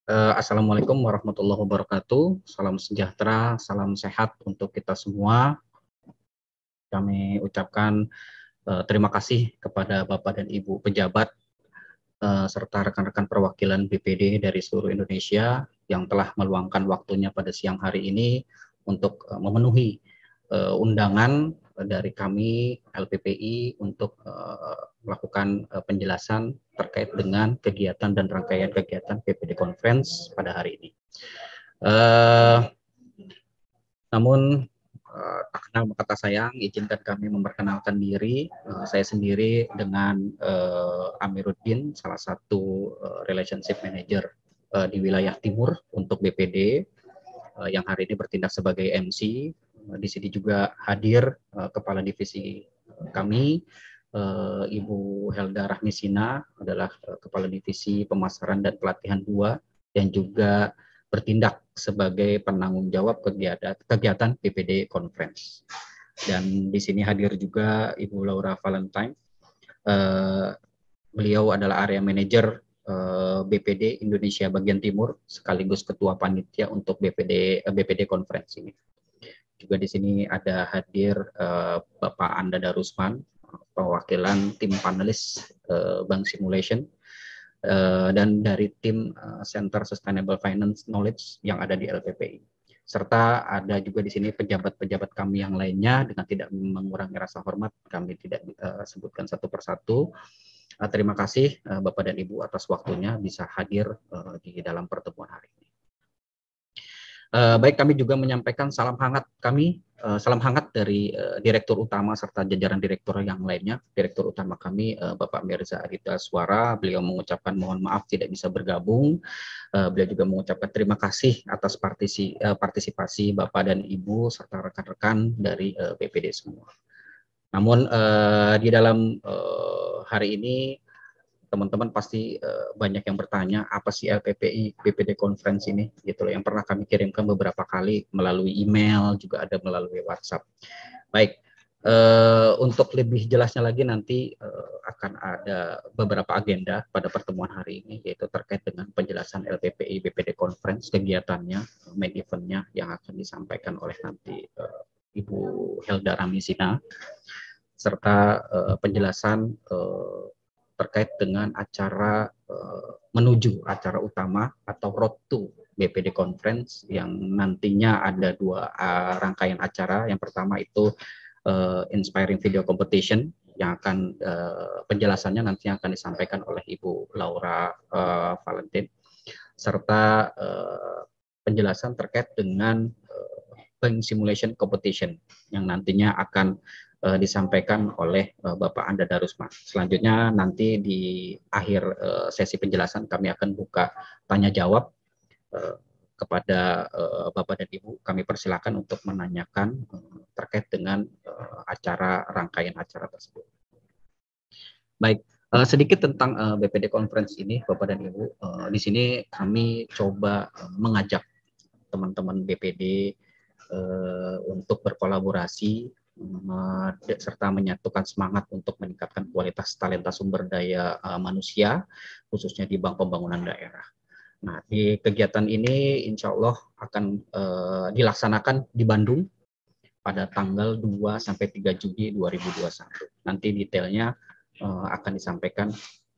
Assalamualaikum warahmatullahi wabarakatuh. Salam sejahtera, salam sehat untuk kita semua. Kami ucapkan terima kasih kepada Bapak dan Ibu pejabat serta rekan-rekan perwakilan BPD dari seluruh Indonesia yang telah meluangkan waktunya pada siang hari ini untuk memenuhi undangan dari kami LPPI untuk melakukan penjelasan terkait dengan kegiatan dan rangkaian kegiatan BPD Conference pada hari ini. Namun tak kenal maka tak sayang, izinkan kami memperkenalkan diri. Saya sendiri dengan Amiruddin, salah satu relationship manager di wilayah timur untuk BPD yang hari ini bertindak sebagai MC. Di sini juga hadir Kepala Divisi kami, Ibu Helda Rahmisina adalah Kepala Divisi Pemasaran dan Pelatihan 2 dan juga bertindak sebagai penanggung jawab kegiatan BPD Conference. Dan di sini hadir juga Ibu Laura Valentine. Beliau adalah area manager BPD Indonesia bagian timur sekaligus ketua panitia untuk BPD Conference ini. Juga di sini ada hadir Bapak Anda Darusman, perwakilan tim panelis Bank Simulation, dan dari tim Center Sustainable Finance Knowledge yang ada di LPPI. Serta ada juga di sini pejabat-pejabat kami yang lainnya, dengan tidak mengurangi rasa hormat, kami tidak sebutkan satu persatu. Terima kasih Bapak dan Ibu atas waktunya bisa hadir di dalam pertemuan hari ini. Baik, kami juga menyampaikan salam hangat dari Direktur Utama serta jajaran Direktur yang lainnya. Direktur Utama kami Bapak Mirza Aditya Suara, beliau mengucapkan mohon maaf tidak bisa bergabung. Beliau juga mengucapkan terima kasih atas partisipasi Bapak dan Ibu serta rekan-rekan dari BPD semua. Namun di dalam hari ini teman-teman pasti banyak yang bertanya apa sih LPPI BPD Conference ini gitu loh, yang pernah kami kirimkan beberapa kali melalui email, juga ada melalui WhatsApp. Baik, untuk lebih jelasnya lagi nanti akan ada beberapa agenda pada pertemuan hari ini, yaitu terkait dengan penjelasan LPPI BPD Conference, kegiatannya, main eventnya yang akan disampaikan oleh nanti Ibu Helda Rahmisina, serta penjelasan terkait dengan acara menuju acara utama atau road to BPD Conference yang nantinya ada dua rangkaian acara. Yang pertama itu Inspiring Video Competition yang akan penjelasannya nanti akan disampaikan oleh Ibu Laura Valentine, serta penjelasan terkait dengan Bank Simulation Competition yang nantinya akan disampaikan oleh Bapak Anda Darusman. Selanjutnya nanti di akhir sesi penjelasan kami akan buka tanya jawab kepada Bapak dan Ibu. Kami persilakan untuk menanyakan terkait dengan rangkaian acara tersebut. Baik, sedikit tentang BPD Conference ini, Bapak dan Ibu. Di sini kami coba mengajak teman-teman BPD untuk berkolaborasi serta menyatukan semangat untuk meningkatkan kualitas talenta sumber daya manusia, khususnya di Bank Pembangunan Daerah. Nah, di kegiatan ini insya Allah akan dilaksanakan di Bandung pada tanggal 2-3 Juni 2021. Nanti detailnya akan disampaikan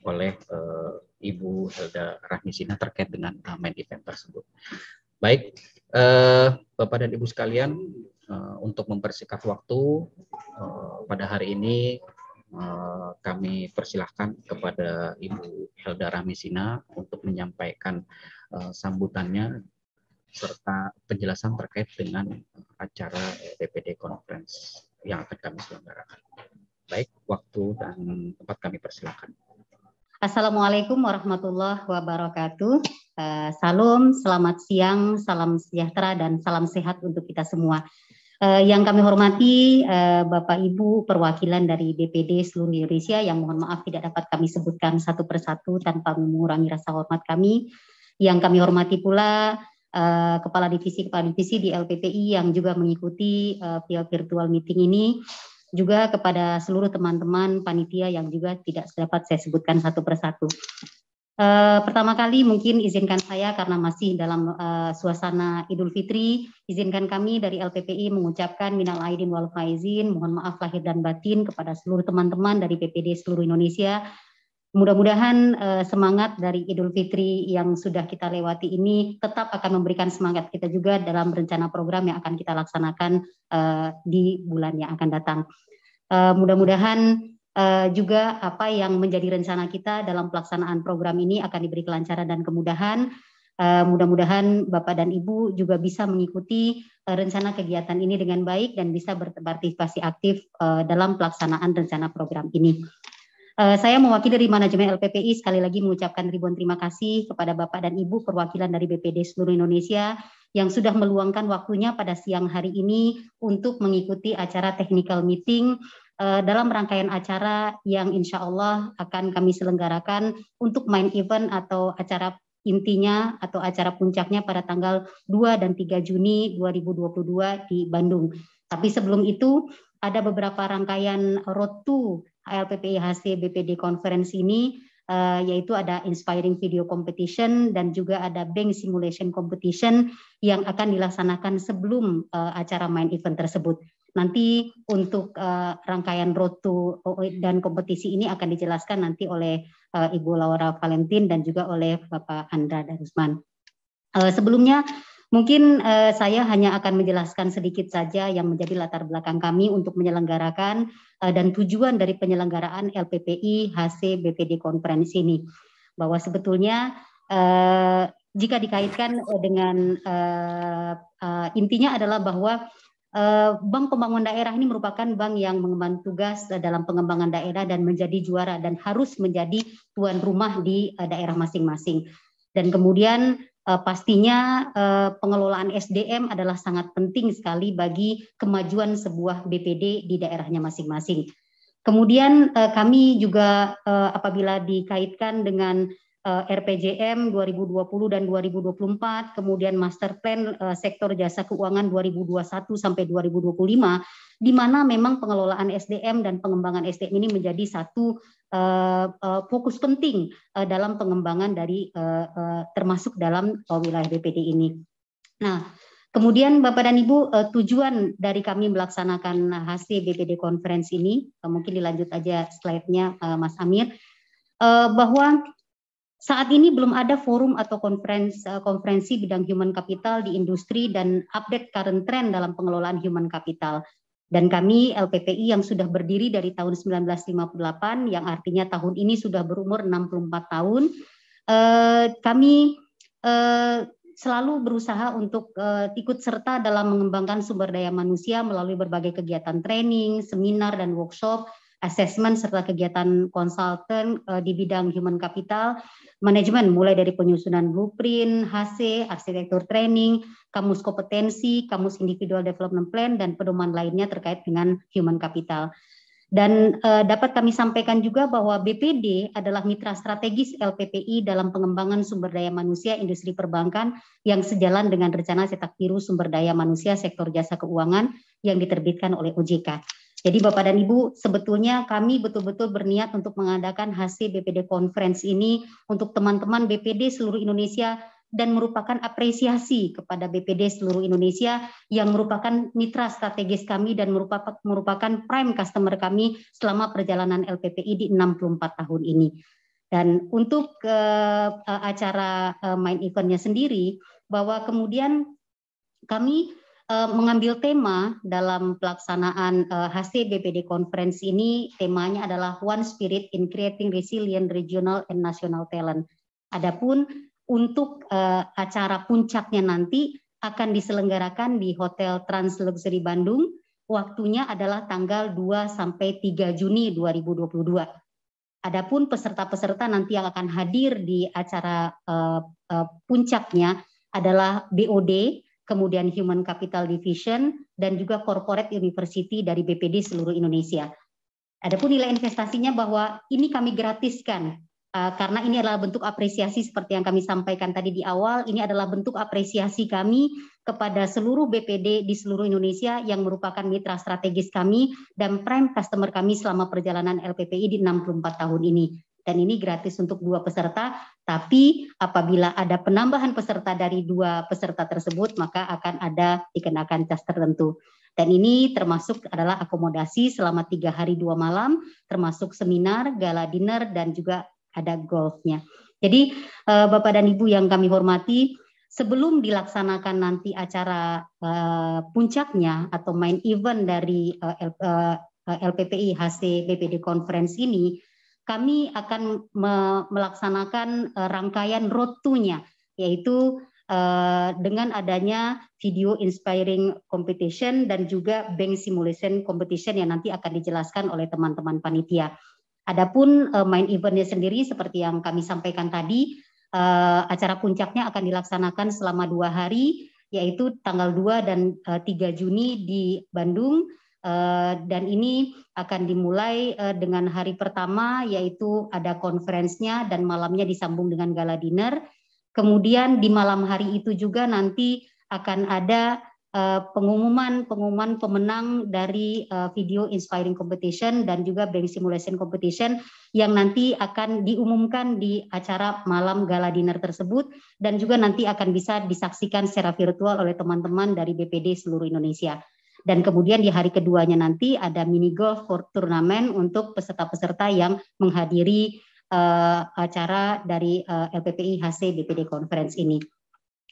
oleh Ibu Helda Rahmisina terkait dengan main event tersebut. Baik, Bapak dan Ibu sekalian, untuk mempersingkat waktu pada hari ini kami persilahkan kepada Ibu Helda Rahmisina untuk menyampaikan sambutannya serta penjelasan terkait dengan acara BPD Conference yang akan kami selenggarakan. Baik, waktu dan tempat kami persilahkan. Assalamualaikum warahmatullahi wabarakatuh. Salam, selamat siang, salam sejahtera dan salam sehat untuk kita semua. Yang kami hormati Bapak Ibu perwakilan dari BPD seluruh Indonesia yang mohon maaf tidak dapat kami sebutkan satu persatu tanpa mengurangi rasa hormat kami. Yang kami hormati pula kepala divisi di LPPI yang juga mengikuti via virtual meeting ini. Juga kepada seluruh teman-teman panitia yang juga tidak dapat saya sebutkan satu persatu. Pertama kali mungkin izinkan saya karena masih dalam suasana Idul Fitri, izinkan kami dari LPPI mengucapkan minal aidin wal faizin, mohon maaf lahir dan batin kepada seluruh teman-teman dari BPD seluruh Indonesia. Mudah-mudahan semangat dari Idul Fitri yang sudah kita lewati ini tetap akan memberikan semangat kita juga dalam rencana program yang akan kita laksanakan di bulan yang akan datang. Mudah-mudahan juga apa yang menjadi rencana kita dalam pelaksanaan program ini akan diberi kelancaran dan kemudahan. Mudah-mudahan Bapak dan Ibu juga bisa mengikuti rencana kegiatan ini dengan baik dan bisa berpartisipasi aktif dalam pelaksanaan rencana program ini. Saya mewakili dari manajemen LPPI sekali lagi mengucapkan ribuan terima kasih kepada Bapak dan Ibu perwakilan dari BPD seluruh Indonesia yang sudah meluangkan waktunya pada siang hari ini untuk mengikuti acara technical meeting dalam rangkaian acara yang insya Allah akan kami selenggarakan untuk main event atau acara intinya atau acara puncaknya pada tanggal 2 dan 3 Juni 2022 di Bandung. Tapi sebelum itu ada beberapa rangkaian road to LPPI HC BPD Conference ini, yaitu ada Inspiring Video Competition dan juga ada Bank Simulation Competition yang akan dilaksanakan sebelum acara main event tersebut. Nanti untuk rangkaian road to dan kompetisi ini akan dijelaskan nanti oleh Ibu Laura Valentin dan juga oleh Bapak Andra Darusman. Sebelumnya mungkin saya hanya akan menjelaskan sedikit saja yang menjadi latar belakang kami untuk menyelenggarakan dan tujuan dari penyelenggaraan LPPI HC BPD Conference ini. Bahwa sebetulnya jika dikaitkan dengan intinya adalah bahwa Bank Pembangunan Daerah ini merupakan bank yang mengemban tugas dalam pengembangan daerah dan menjadi juara dan harus menjadi tuan rumah di daerah masing-masing. Dan kemudian pastinya pengelolaan SDM adalah sangat penting sekali bagi kemajuan sebuah BPD di daerahnya masing-masing. Kemudian kami juga apabila dikaitkan dengan RPJM 2020 dan 2024, kemudian Master Plan Sektor Jasa Keuangan 2021 sampai 2025, di mana memang pengelolaan SDM dan pengembangan SDM ini menjadi satu fokus penting dalam pengembangan dari termasuk dalam wilayah BPD ini. Nah, kemudian Bapak dan Ibu, tujuan dari kami melaksanakan HC BPD Conference ini, mungkin dilanjut aja slide-nya Mas Amir, bahwa saat ini belum ada forum atau konferensi bidang human capital di industri dan update current trend dalam pengelolaan human capital. Dan kami LPPI yang sudah berdiri dari tahun 1958, yang artinya tahun ini sudah berumur 64 tahun, kami selalu berusaha untuk ikut serta dalam mengembangkan sumber daya manusia melalui berbagai kegiatan training, seminar, dan workshop, assessment, serta kegiatan konsultan di bidang human capital, manajemen mulai dari penyusunan blueprint, HC, arsitektur training, kamus kompetensi, kamus individual development plan, dan pedoman lainnya terkait dengan human capital. Dan dapat kami sampaikan juga bahwa BPD adalah mitra strategis LPPI dalam pengembangan sumber daya manusia industri perbankan yang sejalan dengan rencana cetak biru sumber daya manusia sektor jasa keuangan yang diterbitkan oleh OJK. Jadi Bapak dan Ibu, sebetulnya kami betul-betul berniat untuk mengadakan HC BPD Conference ini untuk teman-teman BPD seluruh Indonesia dan merupakan apresiasi kepada BPD seluruh Indonesia yang merupakan mitra strategis kami dan merupakan prime customer kami selama perjalanan LPPI di 64 tahun ini. Dan untuk acara main eventnya sendiri, bahwa kemudian kami mengambil tema dalam pelaksanaan HC BPD Conference ini, temanya adalah One Spirit in Creating Resilient Regional and National Talent. Adapun untuk acara puncaknya nanti akan diselenggarakan di Hotel Trans Luxury Bandung, waktunya adalah tanggal 2 sampai 3 Juni 2022. Adapun peserta-peserta nanti yang akan hadir di acara puncaknya adalah BOD, kemudian Human Capital Division, dan juga Corporate University dari BPD seluruh Indonesia. Adapun nilai investasinya bahwa ini kami gratiskan, karena ini adalah bentuk apresiasi seperti yang kami sampaikan tadi di awal, ini adalah bentuk apresiasi kami kepada seluruh BPD di seluruh Indonesia yang merupakan mitra strategis kami dan prime customer kami selama perjalanan LPPI di 64 tahun ini. Dan ini gratis untuk 2 peserta, Tapi apabila ada penambahan peserta dari 2 peserta tersebut, maka akan ada dikenakan cas tertentu. Dan ini termasuk adalah akomodasi selama 3 hari 2 malam, termasuk seminar, gala dinner, dan juga ada golfnya. Jadi Bapak dan Ibu yang kami hormati, sebelum dilaksanakan nanti acara puncaknya atau main event dari LPPI HC BPD Conference ini, kami akan melaksanakan rangkaian road to-nya, yaitu dengan adanya video inspiring competition dan juga bank simulation competition yang nanti akan dijelaskan oleh teman-teman panitia. Adapun main eventnya sendiri seperti yang kami sampaikan tadi, acara puncaknya akan dilaksanakan selama 2 hari, yaitu tanggal 2 dan 3 Juni di Bandung, dan ini akan dimulai dengan hari pertama yaitu ada konferensinya dan malamnya disambung dengan gala dinner. Kemudian di malam hari itu juga nanti akan ada pengumuman pemenang dari video inspiring competition dan juga bank simulation competition yang nanti akan diumumkan di acara malam gala dinner tersebut, dan juga nanti akan bisa disaksikan secara virtual oleh teman-teman dari BPD seluruh Indonesia. Dan kemudian di hari keduanya nanti ada mini golf turnamen untuk peserta-peserta yang menghadiri acara dari LPPI HC BPD Conference ini.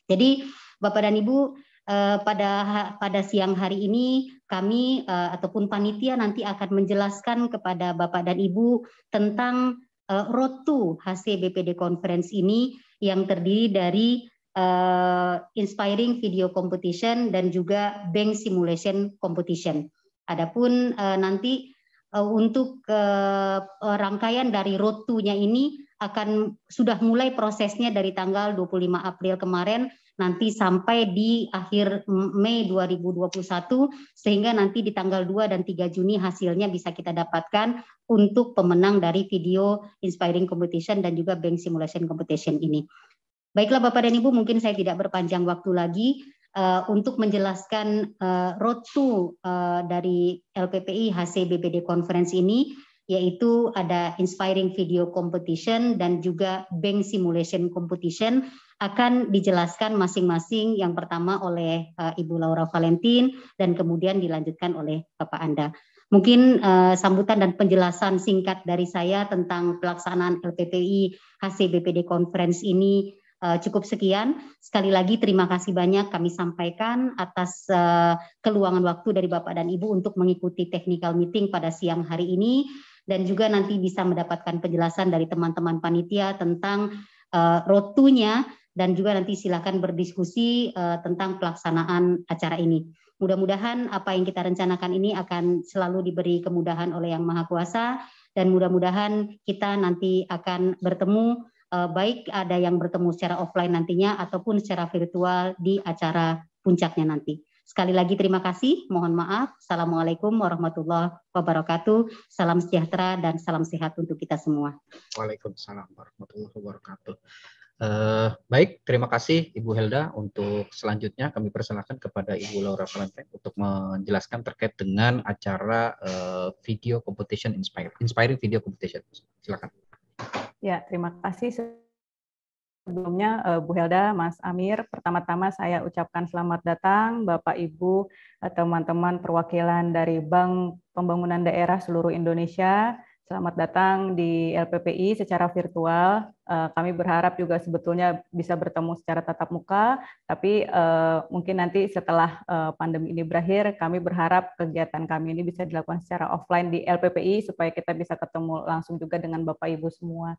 Jadi Bapak dan Ibu, pada siang hari ini kami ataupun panitia nanti akan menjelaskan kepada Bapak dan Ibu tentang road to HC BPD Conference ini yang terdiri dari inspiring video competition dan juga bank simulation competition. Adapun nanti untuk rangkaian dari road to-nya ini akan sudah mulai prosesnya dari tanggal 25 April kemarin nanti sampai di akhir Mei 2021, sehingga nanti di tanggal 2 dan 3 Juni hasilnya bisa kita dapatkan untuk pemenang dari video inspiring competition dan juga bank simulation competition ini. Baiklah Bapak dan Ibu, mungkin saya tidak berpanjang waktu lagi untuk menjelaskan road to dari LPPI HC BPD Conference ini, yaitu ada inspiring video competition dan juga bank simulation competition, akan dijelaskan masing-masing, yang pertama oleh Ibu Laura Valentin dan kemudian dilanjutkan oleh Bapak Anda. Mungkin sambutan dan penjelasan singkat dari saya tentang pelaksanaan LPPI HC BPD Conference ini cukup sekian. Sekali lagi terima kasih banyak kami sampaikan atas keluangan waktu dari Bapak dan Ibu untuk mengikuti technical meeting pada siang hari ini, dan juga nanti bisa mendapatkan penjelasan dari teman-teman panitia tentang road to-nya, dan juga nanti silakan berdiskusi tentang pelaksanaan acara ini. Mudah-mudahan apa yang kita rencanakan ini akan selalu diberi kemudahan oleh Yang Maha Kuasa, dan mudah-mudahan kita nanti akan bertemu, baik ada yang bertemu secara offline nantinya ataupun secara virtual di acara puncaknya nanti. Sekali lagi terima kasih, mohon maaf. Assalamualaikum warahmatullahi wabarakatuh. Salam sejahtera dan salam sehat untuk kita semua. Waalaikumsalam warahmatullahi wabarakatuh. Baik, terima kasih Ibu Helda. Untuk selanjutnya kami persilakan kepada Ibu Laura Valentin untuk menjelaskan terkait dengan acara video competition inspiring video competition. Silakan. Ya, terima kasih. Sebelumnya Bu Helda, Mas Amir, pertama-tama saya ucapkan selamat datang Bapak Ibu, teman-teman perwakilan dari Bank Pembangunan Daerah seluruh Indonesia. Selamat datang di LPPI secara virtual. Kami berharap juga sebetulnya bisa bertemu secara tatap muka, tapi mungkin nanti setelah pandemi ini berakhir, kami berharap kegiatan kami ini bisa dilakukan secara offline di LPPI supaya kita bisa ketemu langsung juga dengan Bapak Ibu semua.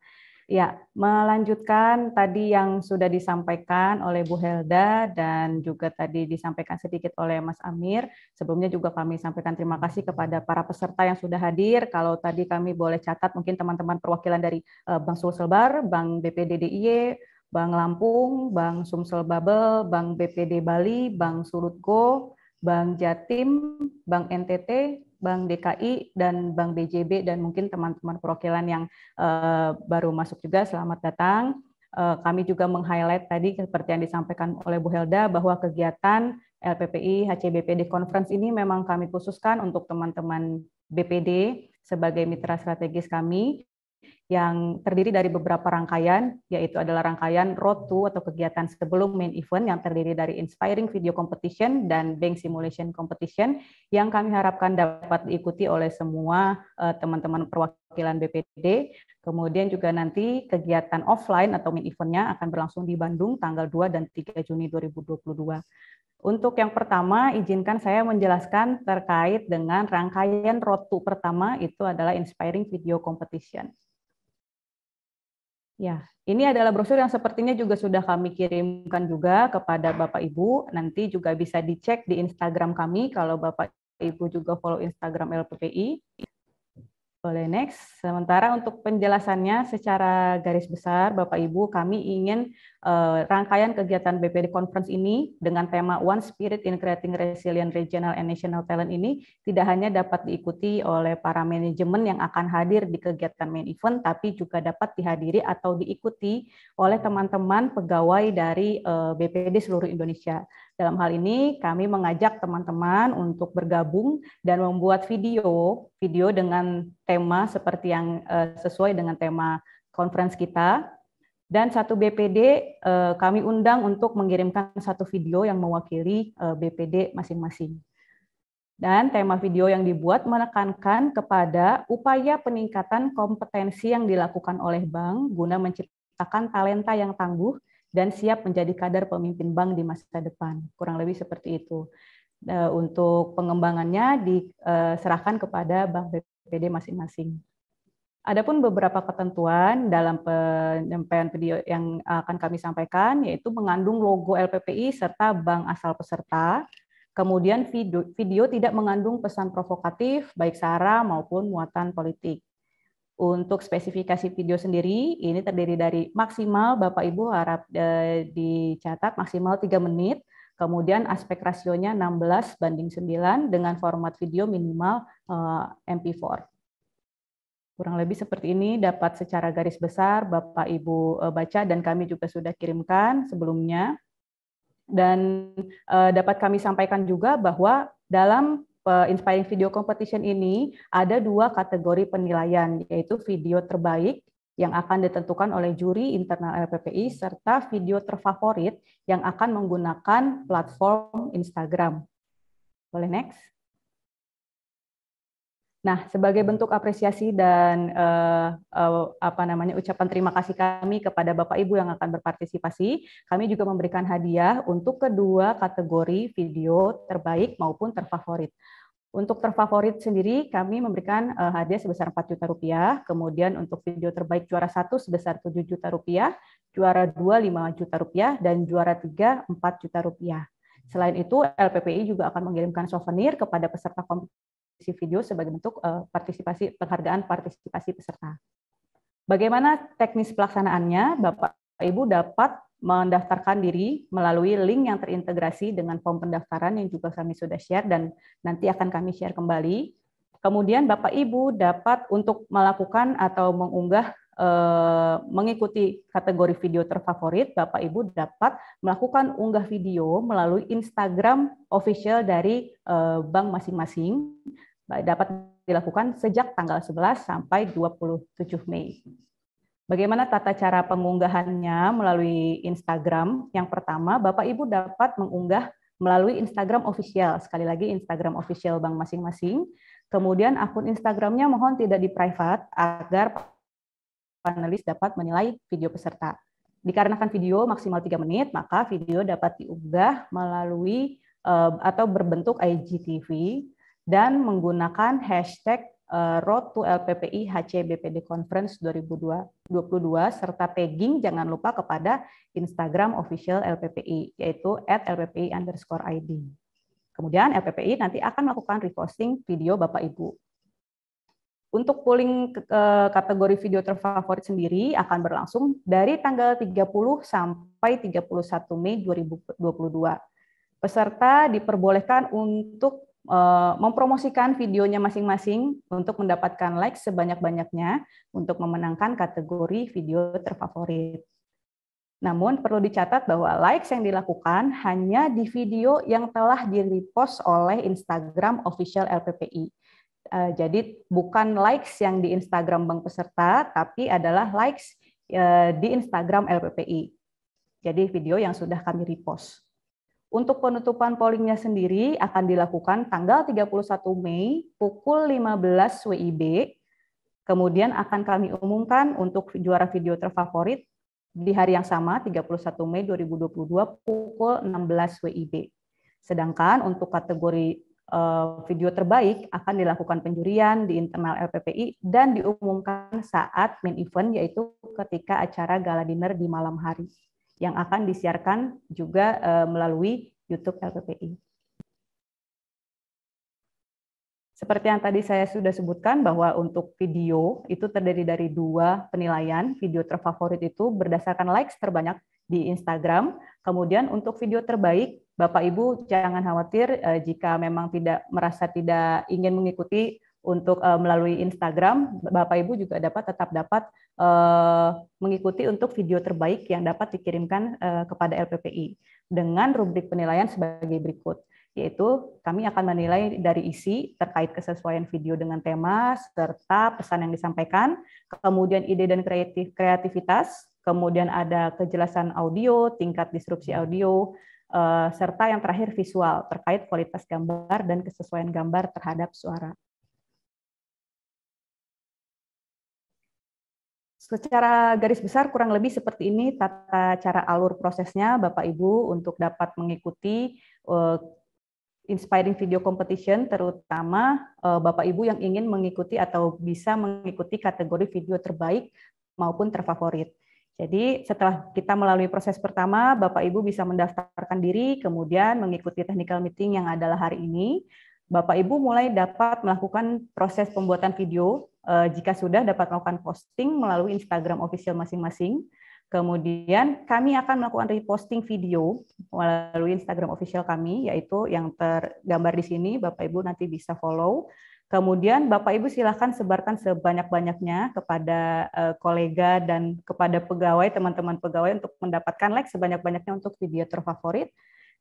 Ya, melanjutkan tadi yang sudah disampaikan oleh Bu Helda dan juga tadi disampaikan sedikit oleh Mas Amir. Sebelumnya juga kami sampaikan terima kasih kepada para peserta yang sudah hadir. Kalau tadi kami boleh catat mungkin teman-teman perwakilan dari Bank Sulselbar, Bank BPD DIY, Bank Lampung, Bank Sumsel Babel, Bank BPD Bali, Bank Surutgo, Bank Jatim, Bank NTT, Bank DKI, dan Bank BJB, dan mungkin teman-teman perwakilan yang baru masuk juga, selamat datang. Kami juga meng-highlight tadi seperti yang disampaikan oleh Bu Helda bahwa kegiatan LPPI HCBPD Conference ini memang kami khususkan untuk teman-teman BPD sebagai mitra strategis kami. yang terdiri dari beberapa rangkaian, yaitu adalah rangkaian Road to atau kegiatan sebelum main event yang terdiri dari Inspiring Video Competition dan Bank Simulation Competition yang kami harapkan dapat diikuti oleh semua teman-teman perwakilan BPD. Kemudian juga nanti kegiatan offline atau main eventnya akan berlangsung di Bandung tanggal 2 dan 3 Juni 2022. Untuk yang pertama, izinkan saya menjelaskan terkait dengan rangkaian Road to pertama, itu adalah Inspiring Video Competition. Ya, ini adalah brosur yang sepertinya juga sudah kami kirimkan juga kepada Bapak Ibu. Nanti juga bisa dicek di Instagram kami kalau Bapak Ibu juga follow Instagram LPPI. Boleh next. Sementara untuk penjelasannya secara garis besar, Bapak Ibu, kami ingin rangkaian kegiatan BPD Conference ini dengan tema One Spirit in Creating Resilient Regional and National Talent ini tidak hanya dapat diikuti oleh para manajemen yang akan hadir di kegiatan main event, tapi juga dapat dihadiri atau diikuti oleh teman-teman pegawai dari BPD seluruh Indonesia. Dalam hal ini kami mengajak teman-teman untuk bergabung dan membuat video dengan tema seperti yang sesuai dengan tema conference kita. Dan satu BPD kami undang untuk mengirimkan satu video yang mewakili BPD masing-masing. Dan tema video yang dibuat menekankan kepada upaya peningkatan kompetensi yang dilakukan oleh bank guna menciptakan talenta yang tangguh dan siap menjadi kader pemimpin bank di masa depan. Kurang lebih seperti itu. Untuk pengembangannya diserahkan kepada bank BPD masing-masing. Adapun beberapa ketentuan dalam penyampaian video yang akan kami sampaikan, yaitu mengandung logo LPPI serta bank asal peserta. Kemudian video tidak mengandung pesan provokatif, baik sara maupun muatan politik. Untuk spesifikasi video sendiri, ini terdiri dari maksimal, Bapak Ibu harap dicatat maksimal 3 menit, kemudian aspek rasionya 16:9 dengan format video minimal MP4. Kurang lebih seperti ini, dapat secara garis besar Bapak Ibu baca dan kami juga sudah kirimkan sebelumnya. Dan dapat kami sampaikan juga bahwa dalam Inspiring Video Competition ini ada 2 kategori penilaian, yaitu video terbaik yang akan ditentukan oleh juri internal LPPI serta video terfavorit yang akan menggunakan platform Instagram. Boleh next? Nah, sebagai bentuk apresiasi dan ucapan terima kasih kami kepada Bapak Ibu yang akan berpartisipasi, kami juga memberikan hadiah untuk kedua kategori video terbaik maupun terfavorit. Untuk terfavorit sendiri, kami memberikan hadiah sebesar 4 juta rupiah, kemudian untuk video terbaik juara 1 sebesar 7 juta rupiah, juara 2 5 juta rupiah, dan juara 3 4 juta rupiah. Selain itu, LPPI juga akan mengirimkan souvenir kepada peserta kompetisi video sebagai bentuk penghargaan partisipasi peserta. Bagaimana teknis pelaksanaannya? Bapak Ibu dapat mendaftarkan diri melalui link yang terintegrasi dengan form pendaftaran yang juga kami sudah share dan nanti akan kami share kembali. Kemudian Bapak Ibu dapat untuk melakukan atau mengunggah mengikuti kategori video terfavorit, Bapak Ibu dapat melakukan unggah video melalui Instagram official dari bank masing-masing. Dapat dilakukan sejak tanggal 11 sampai 27 Mei. Bagaimana tata cara pengunggahannya melalui Instagram? Yang pertama, Bapak Ibu dapat mengunggah melalui Instagram official. Sekali lagi, Instagram official bank masing-masing. Kemudian akun Instagramnya mohon tidak di-private agar panelis dapat menilai video peserta. Dikarenakan video maksimal 3 menit, maka video dapat diunggah melalui atau berbentuk IGTV dan menggunakan hashtag Road to LPPI HCBPD Conference 2022 serta tagging jangan lupa kepada Instagram official LPPI yaitu @LPPI_ID. Kemudian LPPI nanti akan melakukan reposting video Bapak Ibu. Untuk polling kategori video terfavorit sendiri akan berlangsung dari tanggal 30 sampai 31 Mei 2022. Peserta diperbolehkan untuk mempromosikan videonya masing-masing untuk mendapatkan like sebanyak-banyaknya untuk memenangkan kategori video terfavorit. Namun perlu dicatat bahwa likes yang dilakukan hanya di video yang telah di-repost oleh Instagram official LPPI. Jadi bukan likes yang di Instagram bank peserta, tapi adalah likes di Instagram LPPI. Jadi video yang sudah kami repost. Untuk penutupan pollingnya sendiri akan dilakukan tanggal 31 Mei pukul 15 WIB. Kemudian akan kami umumkan untuk juara video terfavorit di hari yang sama, 31 Mei 2022 pukul 16 WIB. Sedangkan untuk kategori video terbaik akan dilakukan penjurian di internal LPPI dan diumumkan saat main event, yaitu ketika acara gala dinner di malam hari yang akan disiarkan juga melalui YouTube LPPI. Seperti yang tadi saya sudah sebutkan bahwa untuk video itu terdiri dari 2 penilaian. Video terfavorit itu berdasarkan likes terbanyak di Instagram. Kemudian untuk video terbaik, Bapak Ibu jangan khawatir jika memang merasa tidak ingin mengikuti untuk melalui Instagram, Bapak Ibu juga tetap dapat mengikuti untuk video terbaik yang dapat dikirimkan kepada LPPI dengan rubrik penilaian sebagai berikut. Yaitu kami akan menilai dari isi terkait kesesuaian video dengan tema serta pesan yang disampaikan, kemudian ide dan kreativitas, kemudian ada kejelasan audio, tingkat disrupsi audio, serta yang terakhir visual terkait kualitas gambar dan kesesuaian gambar terhadap suara. Secara garis besar kurang lebih seperti ini tata cara alur prosesnya Bapak Ibu untuk dapat mengikuti Inspiring Video Competition, terutama Bapak Ibu yang ingin mengikuti atau bisa mengikuti kategori video terbaik maupun terfavorit. Jadi setelah kita melalui proses pertama, Bapak Ibu bisa mendaftarkan diri, kemudian mengikuti technical meeting yang adalah hari ini. Bapak Ibu mulai dapat melakukan proses pembuatan video, jika sudah dapat melakukan posting melalui Instagram official masing-masing. Kemudian kami akan melakukan reposting video melalui Instagram official kami, yaitu yang tergambar di sini, Bapak Ibu nanti bisa follow. Kemudian Bapak Ibu silakan sebarkan sebanyak-banyaknya kepada kolega dan kepada pegawai, teman-teman pegawai untuk mendapatkan like sebanyak-banyaknya untuk video terfavorit.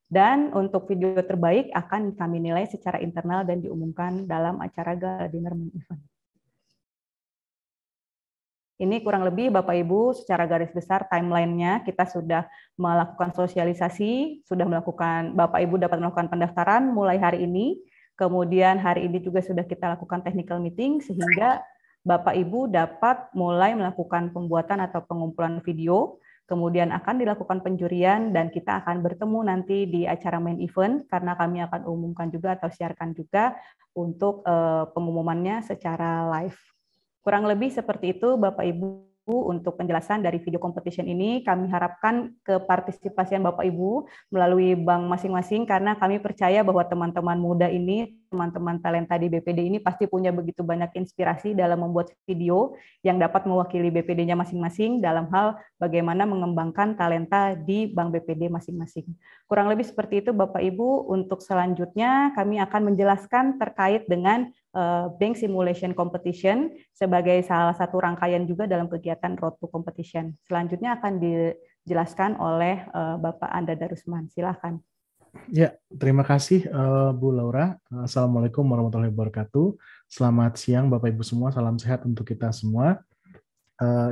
Dan untuk video terbaik akan kami nilai secara internal dan diumumkan dalam acara gala dinner main event. Ini kurang lebih Bapak Ibu secara garis besar timeline-nya kita sudah melakukan sosialisasi, Bapak Ibu dapat melakukan pendaftaran mulai hari ini, kemudian hari ini juga sudah kita lakukan technical meeting sehingga Bapak Ibu dapat mulai melakukan pembuatan atau pengumpulan video, kemudian akan dilakukan penjurian dan kita akan bertemu nanti di acara main event karena kami akan umumkan juga atau siarkan juga untuk pengumumannya secara live. Kurang lebih seperti itu Bapak Ibu untuk penjelasan dari video competition ini. Kami harapkan kepartisipasian Bapak Ibu melalui bank masing-masing karena kami percaya bahwa teman-teman muda ini, teman-teman talenta di BPD ini pasti punya begitu banyak inspirasi dalam membuat video yang dapat mewakili BPD-nya masing-masing dalam hal bagaimana mengembangkan talenta di bank BPD masing-masing. Kurang lebih seperti itu Bapak Ibu. Untuk selanjutnya kami akan menjelaskan terkait dengan Bank Simulation Competition sebagai salah satu rangkaian juga dalam kegiatan Road to Competition. Selanjutnya akan dijelaskan oleh Bapak Anda Darusman. Silakan. Ya, terima kasih Bu Laura. Assalamualaikum warahmatullahi wabarakatuh. Selamat siang Bapak Ibu semua. Salam sehat untuk kita semua.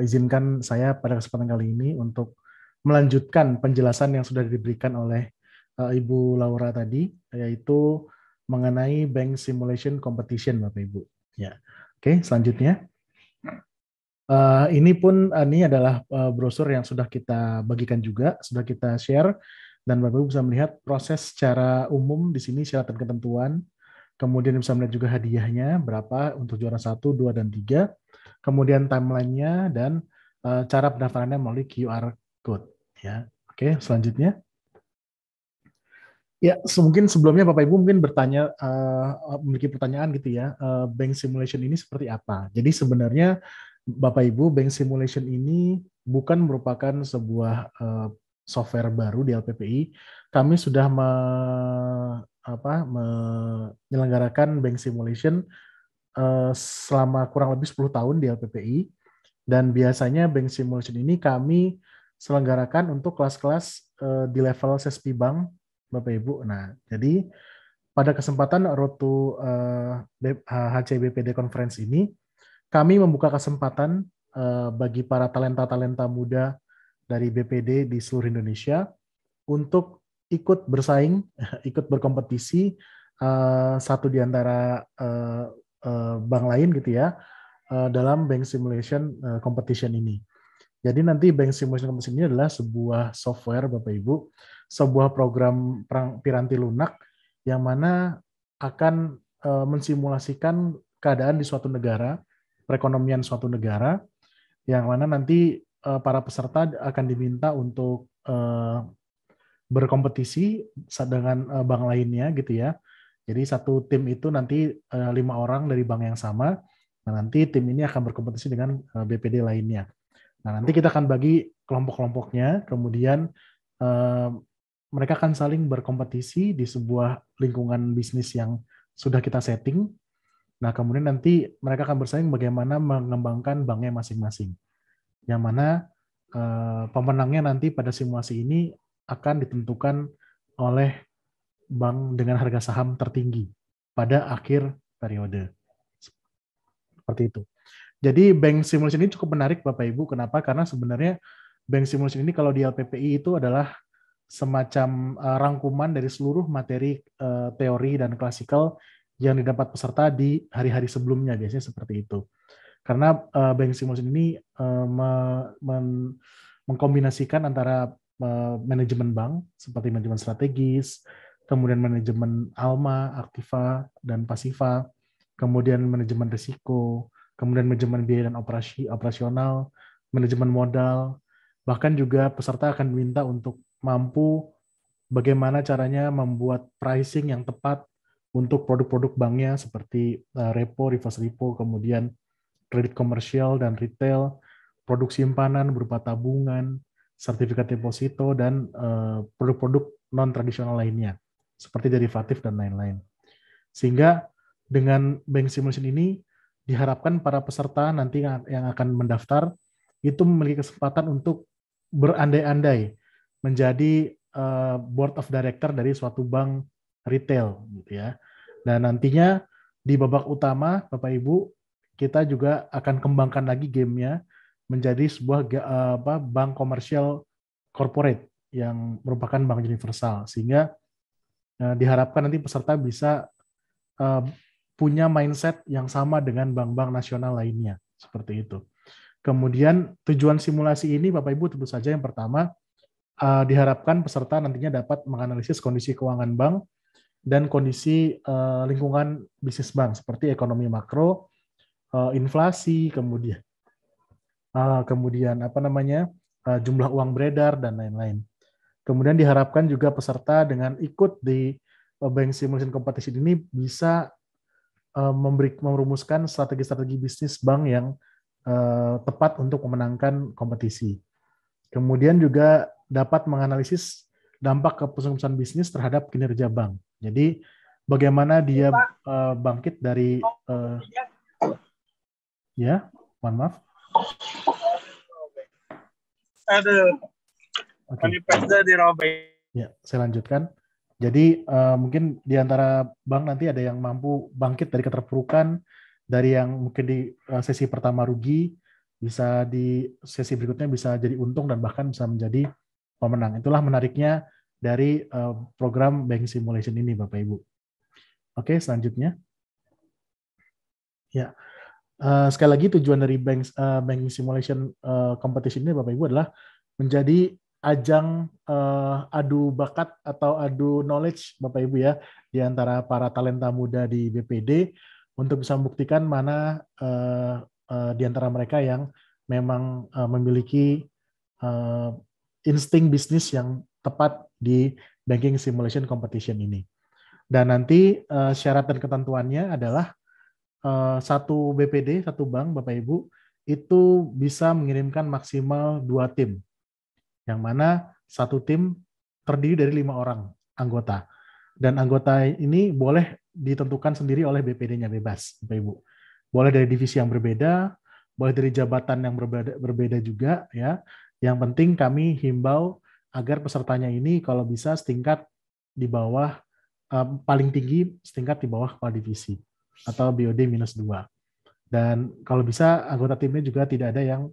Izinkan saya pada kesempatan kali ini untuk melanjutkan penjelasan yang sudah diberikan oleh Ibu Laura tadi, yaitu mengenai Bank Simulation Competition, Bapak Ibu. Ya, oke. Selanjutnya, ini adalah brosur yang sudah kita bagikan juga, sudah kita share, dan Bapak Ibu bisa melihat proses secara umum di sini syarat dan ketentuan. Kemudian bisa melihat juga hadiahnya berapa untuk juara 1, 2, dan 3. Kemudian timeline-nya dan cara pendaftarannya melalui QR code. Ya, oke. Selanjutnya. Ya, mungkin sebelumnya Bapak Ibu mungkin memiliki pertanyaan gitu ya, Bank Simulation ini seperti apa? Jadi sebenarnya Bapak Ibu, Bank Simulation ini bukan merupakan sebuah software baru di LPPI. Kami sudah menyelenggarakan Bank Simulation selama kurang lebih 10 tahun di LPPI, dan biasanya Bank Simulation ini kami selenggarakan untuk kelas-kelas di level SESPI Bank, Bapak Ibu. Nah, jadi pada kesempatan Road to HCBPD Conference ini, kami membuka kesempatan bagi para talenta-talenta muda dari BPD di seluruh Indonesia untuk ikut bersaing, ikut berkompetisi satu di antara bank lain gitu ya, dalam Bank Simulation Competition ini. Jadi nanti Bank Simulation Competition ini adalah sebuah software, Bapak Ibu, sebuah program piranti lunak yang mana akan mensimulasikan keadaan di suatu negara, perekonomian suatu negara, yang mana nanti para peserta akan diminta untuk berkompetisi dengan bank lainnya gitu ya. Jadi satu tim itu nanti 5 orang dari bank yang sama. Nah, nanti tim ini akan berkompetisi dengan BPD lainnya. Nah, nanti kita akan bagi kelompok-kelompoknya, kemudian mereka akan saling berkompetisi di sebuah lingkungan bisnis yang sudah kita setting. Nah, kemudian nanti mereka akan bersaing bagaimana mengembangkan banknya masing-masing. Yang mana pemenangnya nanti pada simulasi ini akan ditentukan oleh bank dengan harga saham tertinggi pada akhir periode. Seperti itu. Jadi Bank Simulation ini cukup menarik Bapak Ibu. Kenapa? Karena sebenarnya Bank Simulation ini kalau di LPPI itu adalah semacam rangkuman dari seluruh materi teori dan klasikal yang didapat peserta di hari-hari sebelumnya, biasanya seperti itu. Karena Bank Simulation ini mengkombinasikan antara manajemen bank, seperti manajemen strategis, kemudian manajemen Alma, Aktiva, dan Pasiva, kemudian manajemen risiko, kemudian manajemen biaya dan operasional, manajemen modal, bahkan juga peserta akan diminta untuk mampu bagaimana caranya membuat pricing yang tepat untuk produk-produk banknya seperti repo, reverse repo, kemudian kredit komersial dan retail, produk simpanan berupa tabungan, sertifikat deposito, dan produk-produk non-tradisional lainnya, seperti derivatif dan lain-lain. Sehingga dengan Bank Simulation ini, diharapkan para peserta nanti yang akan mendaftar itu memiliki kesempatan untuk berandai-andai menjadi board of director dari suatu bank retail, gitu ya. Dan nantinya di babak utama, Bapak Ibu, kita juga akan kembangkan lagi gamenya menjadi sebuah bank komersial corporate yang merupakan bank universal, sehingga diharapkan nanti peserta bisa punya mindset yang sama dengan bank-bank nasional lainnya, seperti itu. Kemudian tujuan simulasi ini Bapak Ibu tentu saja yang pertama diharapkan peserta nantinya dapat menganalisis kondisi keuangan bank dan kondisi lingkungan bisnis bank seperti ekonomi makro, inflasi, kemudian jumlah uang beredar dan lain-lain. Kemudian diharapkan juga peserta dengan ikut di Bank Simulation Competition ini bisa merumuskan strategi-strategi bisnis bank yang tepat untuk memenangkan kompetisi. Kemudian juga dapat menganalisis dampak keputusan bisnis terhadap kinerja bank. Jadi bagaimana dia bangkit dari mohon maaf. Aduh. Oke. Ya, saya lanjutkan. Jadi mungkin di antara bank nanti ada yang mampu bangkit dari keterpurukan, dari yang mungkin di sesi pertama rugi, bisa di sesi berikutnya bisa jadi untung dan bahkan bisa menjadi pemenang. Itulah menariknya dari program Bank Simulation ini, Bapak Ibu. Oke, selanjutnya. Ya, sekali lagi tujuan dari Bank Simulation Competition ini, Bapak Ibu, adalah menjadi ajang adu bakat atau adu knowledge Bapak Ibu ya di antara para talenta muda di BPD untuk bisa membuktikan mana di antara mereka yang memang memiliki insting bisnis yang tepat di Banking Simulation Competition ini. Dan nanti syarat dan ketentuannya adalah satu BPD, satu bank Bapak Ibu itu bisa mengirimkan maksimal 2 tim. Yang mana satu tim terdiri dari 5 orang anggota. Dan anggota ini boleh ditentukan sendiri oleh BPD-nya, bebas, Bapak Ibu. Boleh dari divisi yang berbeda, boleh dari jabatan yang berbeda juga, ya. Yang penting kami himbau agar pesertanya ini kalau bisa setingkat di bawah paling tinggi setingkat di bawah kepala divisi atau BOD-2. Dan kalau bisa anggota timnya juga tidak ada yang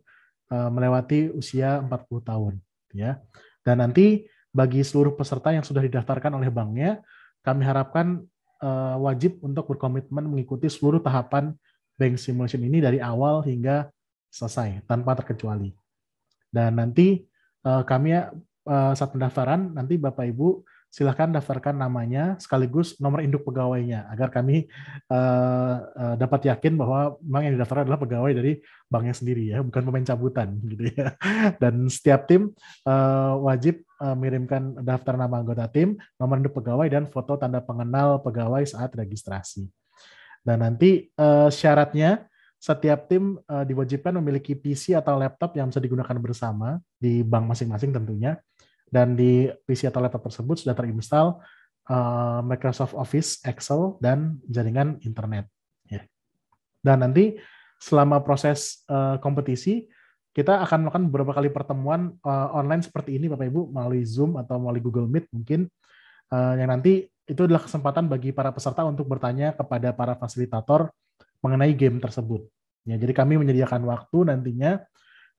melewati usia 40 tahun. Ya. Dan nanti bagi seluruh peserta yang sudah didaftarkan oleh banknya, kami harapkan wajib untuk berkomitmen mengikuti seluruh tahapan bank simulation ini dari awal hingga selesai, tanpa terkecuali. Dan nanti kami saat pendaftaran, nanti Bapak Ibu silakan daftarkan namanya sekaligus nomor induk pegawainya agar kami dapat yakin bahwa bank yang didaftar adalah pegawai dari banknya sendiri ya, bukan pemain cabutan gitu ya. Dan setiap tim wajib mengirimkan daftar nama anggota tim, nomor induk pegawai dan foto tanda pengenal pegawai saat registrasi. Dan nanti syaratnya setiap tim diwajibkan memiliki PC atau laptop yang bisa digunakan bersama di bank masing-masing tentunya. Dan di PC atau laptop tersebut sudah terinstall Microsoft Office, Excel, dan jaringan internet. Ya. Dan nanti selama proses kompetisi, kita akan melakukan beberapa kali pertemuan online seperti ini, Bapak Ibu, melalui Zoom atau melalui Google Meet mungkin, yang nanti itu adalah kesempatan bagi para peserta untuk bertanya kepada para fasilitator mengenai game tersebut. Ya, jadi kami menyediakan waktu nantinya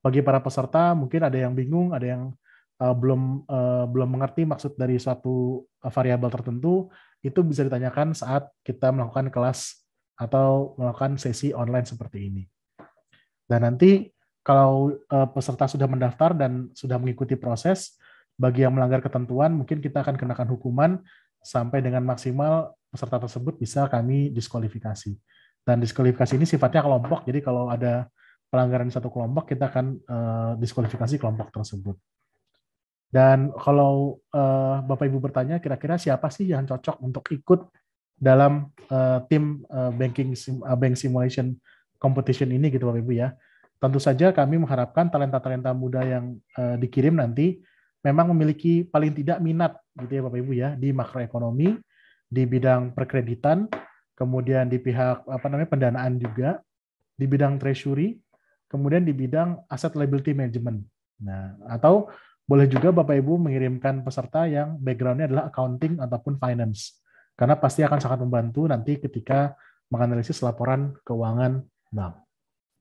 bagi para peserta, mungkin ada yang bingung, ada yang belum mengerti maksud dari suatu variabel tertentu, itu bisa ditanyakan saat kita melakukan kelas atau melakukan sesi online seperti ini. Dan nanti kalau peserta sudah mendaftar dan sudah mengikuti proses, bagi yang melanggar ketentuan, mungkin kita akan kenakan hukuman sampai dengan maksimal peserta tersebut bisa kami diskualifikasi. Dan diskualifikasi ini sifatnya kelompok, jadi kalau ada pelanggaran satu kelompok, kita akan diskualifikasi kelompok tersebut. Dan kalau Bapak Ibu bertanya, kira-kira siapa sih yang cocok untuk ikut dalam tim bank simulation competition ini gitu Bapak Ibu ya. Tentu saja kami mengharapkan talenta-talenta muda yang dikirim nanti memang memiliki paling tidak minat gitu ya Bapak Ibu ya di makroekonomi, di bidang perkreditan, kemudian di pihak pendanaan juga, di bidang treasury, kemudian di bidang asset liability management. Nah, atau boleh juga Bapak Ibu mengirimkan peserta yang background-nya adalah accounting ataupun finance. Karena pasti akan sangat membantu nanti ketika menganalisis laporan keuangan bank.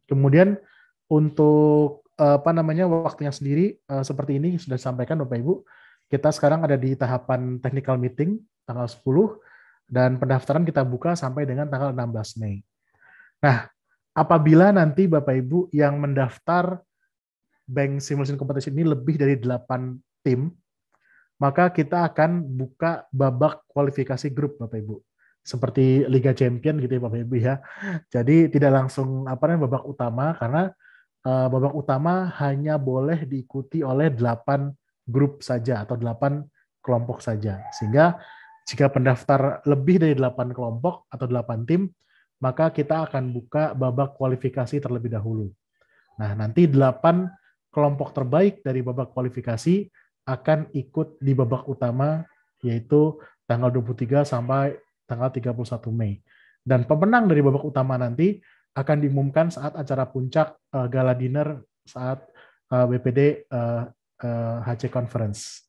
Kemudian untuk waktunya sendiri seperti ini sudah disampaikan Bapak Ibu. Kita sekarang ada di tahapan technical meeting tanggal 10 dan pendaftaran kita buka sampai dengan tanggal 16 Mei. Nah, apabila nanti Bapak Ibu yang mendaftar Bank Simulation Competition ini lebih dari 8 tim, maka kita akan buka babak kualifikasi grup Bapak Ibu. Seperti Liga Champion gitu ya Bapak Ibu ya. Jadi tidak langsung babak utama karena babak utama hanya boleh diikuti oleh 8 grup saja atau 8 kelompok saja. Sehingga jika pendaftar lebih dari 8 kelompok atau 8 tim, maka kita akan buka babak kualifikasi terlebih dahulu. Nah, nanti 8 kelompok terbaik dari babak kualifikasi akan ikut di babak utama, yaitu tanggal 23 sampai tanggal 31 Mei. Dan pemenang dari babak utama nanti akan diumumkan saat acara puncak gala dinner saat BPD HC Conference.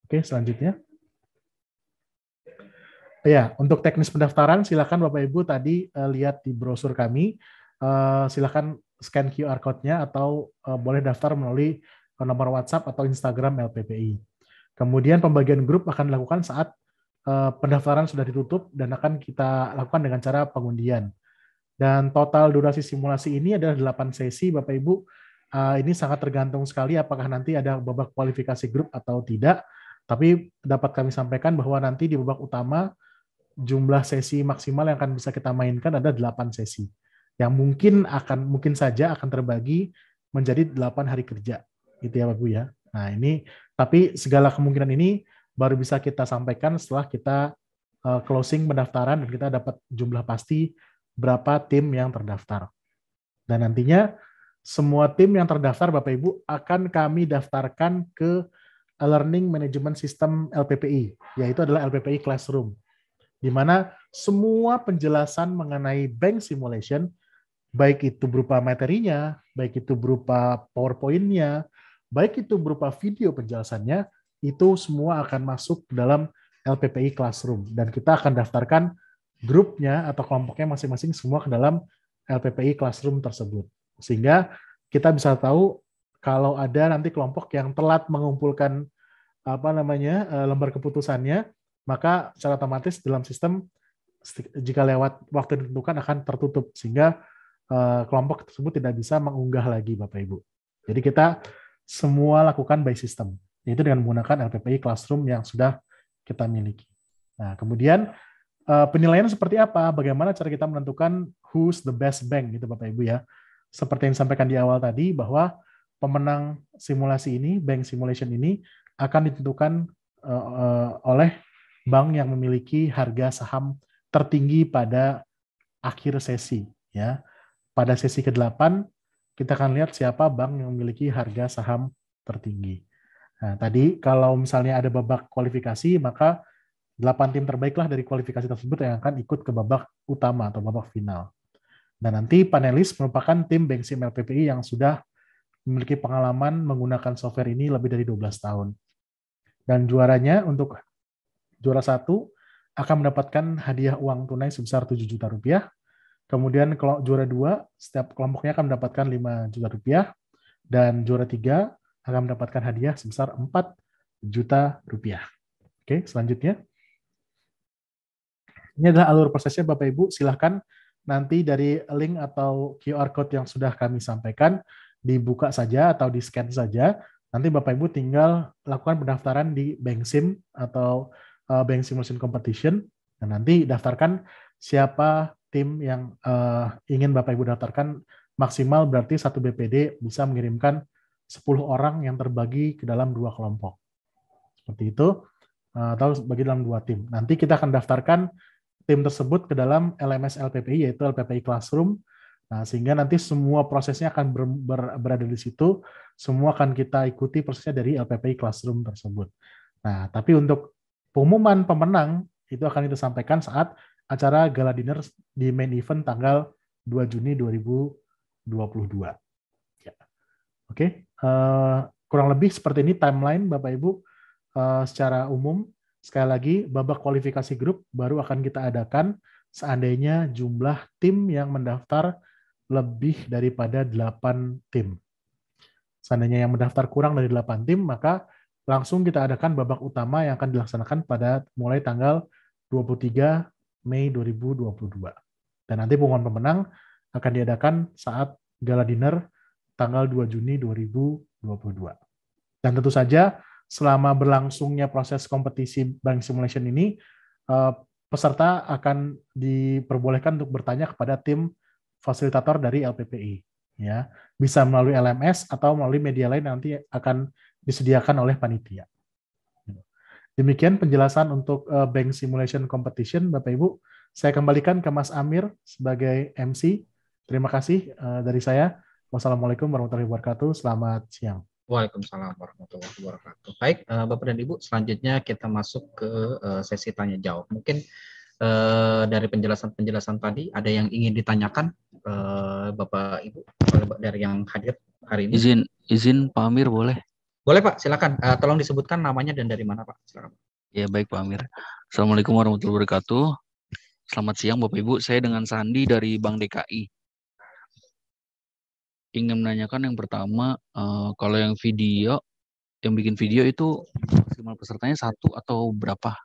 Oke, selanjutnya. Ya, untuk teknis pendaftaran, silakan Bapak Ibu tadi lihat di brosur kami. Silakan scan QR code-nya atau boleh daftar melalui nomor WhatsApp atau Instagram LPPI. Kemudian pembagian grup akan dilakukan saat pendaftaran sudah ditutup dan akan kita lakukan dengan cara pengundian. Dan total durasi simulasi ini adalah 8 sesi Bapak Ibu. Ini sangat tergantung sekali apakah nanti ada babak kualifikasi grup atau tidak. Tapi dapat kami sampaikan bahwa nanti di babak utama jumlah sesi maksimal yang akan bisa kita mainkan ada 8 sesi. Yang mungkin saja akan terbagi menjadi 8 hari kerja. Gitu ya Bapak Ibu ya. Nah, ini tapi segala kemungkinan ini baru bisa kita sampaikan setelah kita closing pendaftaran dan kita dapat jumlah pasti berapa tim yang terdaftar. Dan nantinya semua tim yang terdaftar Bapak Ibu akan kami daftarkan ke Learning Management System LPPI, yaitu adalah LPPI Classroom, di mana semua penjelasan mengenai bank simulation, baik itu berupa materinya, baik itu berupa PowerPoint-nya, baik itu berupa video penjelasannya, itu semua akan masuk dalam LPPI Classroom. Dan kita akan daftarkan grupnya atau kelompoknya masing-masing semua ke dalam LPPI Classroom tersebut. Sehingga kita bisa tahu kalau ada nanti kelompok yang telat mengumpulkan lembar keputusannya, maka secara otomatis dalam sistem jika lewat waktu ditentukan akan tertutup sehingga kelompok tersebut tidak bisa mengunggah lagi Bapak Ibu. Jadi kita semua lakukan by system, yaitu dengan menggunakan LPPI Classroom yang sudah kita miliki. Nah, kemudian penilaian seperti apa? Bagaimana cara kita menentukan who's the best bank gitu Bapak Ibu ya. Seperti yang disampaikan di awal tadi bahwa pemenang simulasi ini, bank simulation ini akan ditentukan oleh bank yang memiliki harga saham tertinggi pada akhir sesi ya. Pada sesi ke-8 kita akan lihat siapa bank yang memiliki harga saham tertinggi. Nah, tadi kalau misalnya ada babak kualifikasi, maka 8 tim terbaiklah dari kualifikasi tersebut yang akan ikut ke babak utama atau babak final. Dan nanti panelis merupakan tim Bank Sim LPPI yang sudah memiliki pengalaman menggunakan software ini lebih dari 12 tahun. Dan juaranya untuk juara 1 akan mendapatkan hadiah uang tunai sebesar 7 juta rupiah. Kemudian kalau juara 2, setiap kelompoknya akan mendapatkan 5 juta rupiah. Dan juara 3 akan mendapatkan hadiah sebesar 4 juta rupiah. Oke, selanjutnya. Ini adalah alur prosesnya Bapak Ibu, silahkan nanti dari link atau QR code yang sudah kami sampaikan, dibuka saja atau di-scan saja, nanti Bapak Ibu tinggal lakukan pendaftaran di Bank Sim atau Bank Simulation Competition, dan nanti daftarkan siapa tim yang ingin Bapak Ibu daftarkan, maksimal berarti satu BPD bisa mengirimkan 10 orang yang terbagi ke dalam 2 kelompok. Seperti itu, atau bagi dalam 2 tim. Nanti kita akan daftarkan tim tersebut ke dalam LMS LPPI, yaitu LPPI Classroom. Nah, sehingga nanti semua prosesnya akan berada di situ, semua akan kita ikuti prosesnya dari LPPI Classroom tersebut. Nah, tapi untuk pengumuman pemenang, itu akan kita sampaikan saat acara Gala Dinner di main event tanggal 2 Juni 2022. Ya. Oke, kurang lebih seperti ini timeline Bapak Ibu secara umum. Sekali lagi, babak kualifikasi grup baru akan kita adakan seandainya jumlah tim yang mendaftar lebih daripada 8 tim. Seandainya yang mendaftar kurang dari 8 tim, maka langsung kita adakan babak utama yang akan dilaksanakan pada mulai tanggal 23 Mei 2022. Dan nanti pengumuman pemenang akan diadakan saat Gala Dinner tanggal 2 Juni 2022. Dan tentu saja, selama berlangsungnya proses kompetisi Bank Simulation ini, peserta akan diperbolehkan untuk bertanya kepada tim fasilitator dari LPPI. Ya, bisa melalui LMS atau melalui media lain nanti akan disediakan oleh panitia. Demikian penjelasan untuk Bank Simulation Competition, Bapak Ibu. Saya kembalikan ke Mas Amir sebagai MC. Terima kasih dari saya. Wassalamualaikum warahmatullahi wabarakatuh. Selamat siang. Waalaikumsalam warahmatullahi wabarakatuh. Baik, Bapak dan Ibu, selanjutnya kita masuk ke sesi tanya jawab. Mungkin dari penjelasan tadi ada yang ingin ditanyakan Bapak Ibu dari yang hadir hari ini. Izin Pak Amir boleh? Boleh Pak, silakan. Tolong disebutkan namanya dan dari mana Pak. Silakan. Ya baik Pak Amir. Assalamualaikum warahmatullahi wabarakatuh. Selamat siang Bapak Ibu. Saya dengan Sandi dari Bank DKI. Ingin menanyakan yang pertama, kalau yang bikin video itu maksimal pesertanya 1 atau berapa?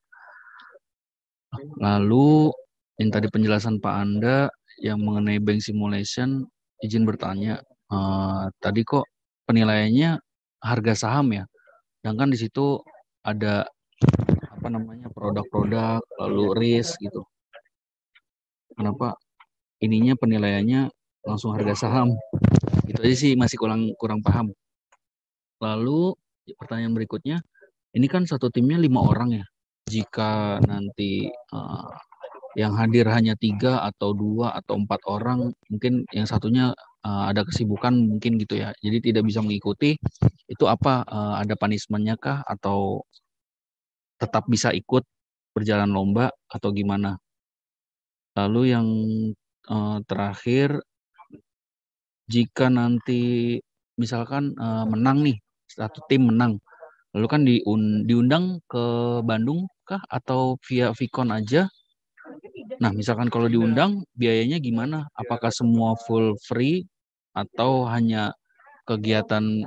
Lalu yang tadi penjelasan Pak Anda yang mengenai Bank Simulation, izin bertanya, tadi kok penilaiannya harga saham ya, sedangkan di situ ada produk-produk lalu risk gitu. Kenapa ininya penilaiannya langsung harga saham? Itu aja sih, masih kurang paham. Lalu pertanyaan berikutnya, ini kan satu timnya 5 orang ya. Jika nanti yang hadir hanya 3 atau 2 atau 4 orang, mungkin yang satunya ada kesibukan mungkin gitu ya. Jadi tidak bisa mengikuti, itu apa? Ada punishment-nya kah? Atau tetap bisa ikut berjalan lomba atau gimana? Lalu yang terakhir, jika nanti misalkan menang nih, satu tim menang, lalu kan diundang ke Bandung kah atau via Vicon aja? Nah, misalkan kalau diundang, biayanya gimana? Apakah semua full free atau hanya kegiatan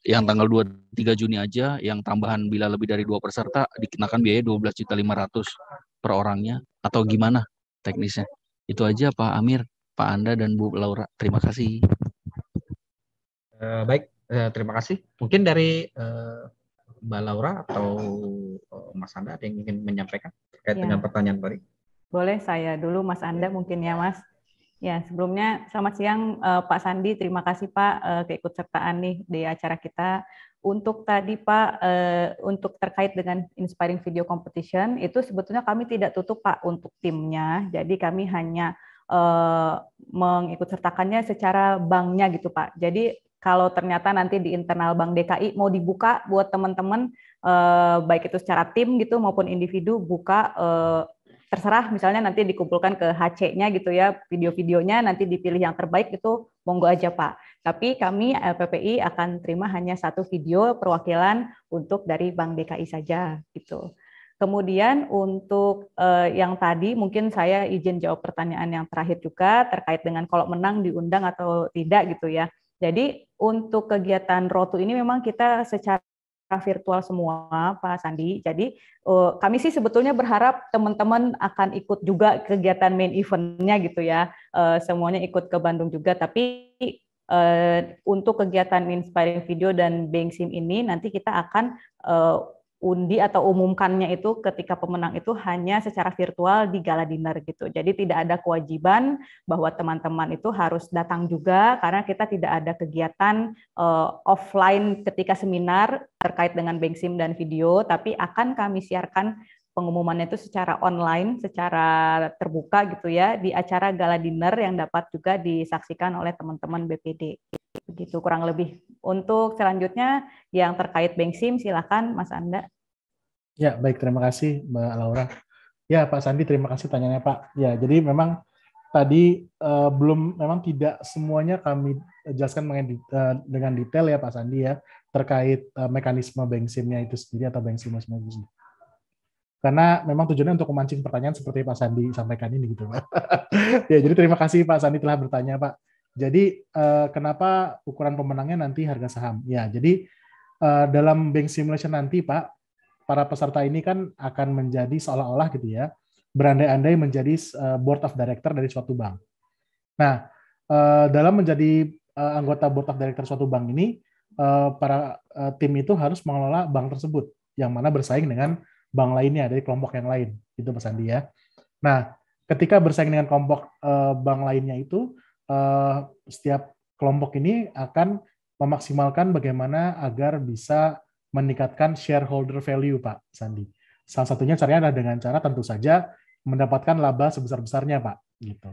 yang tanggal 23 Juni aja, yang tambahan bila lebih dari 2 peserta dikenakan biaya 12.500.000 per orangnya, atau gimana teknisnya? Itu aja Pak Amir, Pak Anda, dan Bu Laura. Terima kasih. Baik, terima kasih. Mungkin dari Mbak Laura atau Mas Anda ada yang ingin menyampaikan terkait dengan pertanyaan tadi? Boleh saya dulu, Mas Anda mungkin ya, Mas. Ya, sebelumnya selamat siang Pak Sandi, terima kasih Pak keikutsertaan nih di acara kita. Untuk tadi Pak, untuk terkait dengan Inspiring Video Competition, itu sebetulnya kami tidak tutup Pak untuk timnya, jadi kami hanya mengikutsertakannya secara banknya gitu Pak. Jadi kalau ternyata nanti di internal Bank DKI mau dibuka buat teman-teman, baik itu secara tim gitu maupun individu, buka terserah, misalnya nanti dikumpulkan ke HC-nya gitu ya, video-videonya nanti dipilih yang terbaik, itu monggo aja Pak. Tapi kami LPPI akan terima hanya satu video perwakilan untuk dari Bank DKI saja gitu. Kemudian untuk yang tadi mungkin saya izin jawab pertanyaan yang terakhir juga terkait dengan kalau menang diundang atau tidak gitu ya. Jadi untuk kegiatan Road to ini memang kita secara virtual semua, Pak Sandi. Jadi kami sih sebetulnya berharap teman-teman akan ikut juga kegiatan main event-nya gitu ya. Semuanya ikut ke Bandung juga. Tapi untuk kegiatan Inspiring Video dan Bengsim ini nanti kita akan undi atau umumkannya itu ketika pemenang itu hanya secara virtual di gala dinner gitu. Jadi tidak ada kewajiban bahwa teman-teman itu harus datang juga karena kita tidak ada kegiatan offline ketika seminar terkait dengan Bengsim dan video, tapi akan kami siarkan pengumumannya itu secara online, secara terbuka gitu ya, di acara gala dinner yang dapat juga disaksikan oleh teman-teman BPD. Begitu kurang lebih. Untuk selanjutnya yang terkait Bengsim, silakan Mas Anda. Ya, baik, terima kasih Mbak Laura. Ya, Pak Sandi, terima kasih tanyanya Pak. Ya, jadi memang tadi memang tidak semuanya kami jelaskan dengan detail ya Pak Sandi ya, terkait mekanisme Bengsimnya itu sendiri atau Bengsim itu sendiri. Karena memang tujuannya untuk memancing pertanyaan seperti Pak Sandi sampaikan ini gitu Pak. Ya, jadi terima kasih Pak Sandi telah bertanya Pak. Jadi kenapa ukuran pemenangnya nanti harga saham? Ya, jadi dalam Bank Simulation nanti Pak, para peserta ini kan akan menjadi seolah-olah gitu ya, berandai-andai menjadi board of director dari suatu bank. Nah, dalam menjadi anggota board of director suatu bank ini, para tim itu harus mengelola bank tersebut, yang mana bersaing dengan bank lainnya dari kelompok yang lain, gitu Mas Andi ya. Nah, ketika bersaing dengan kelompok bank lainnya itu, setiap kelompok ini akan memaksimalkan bagaimana agar bisa meningkatkan shareholder value, Pak Sandi. Salah satunya caranya adalah dengan cara tentu saja mendapatkan laba sebesar-besarnya, Pak. Gitu.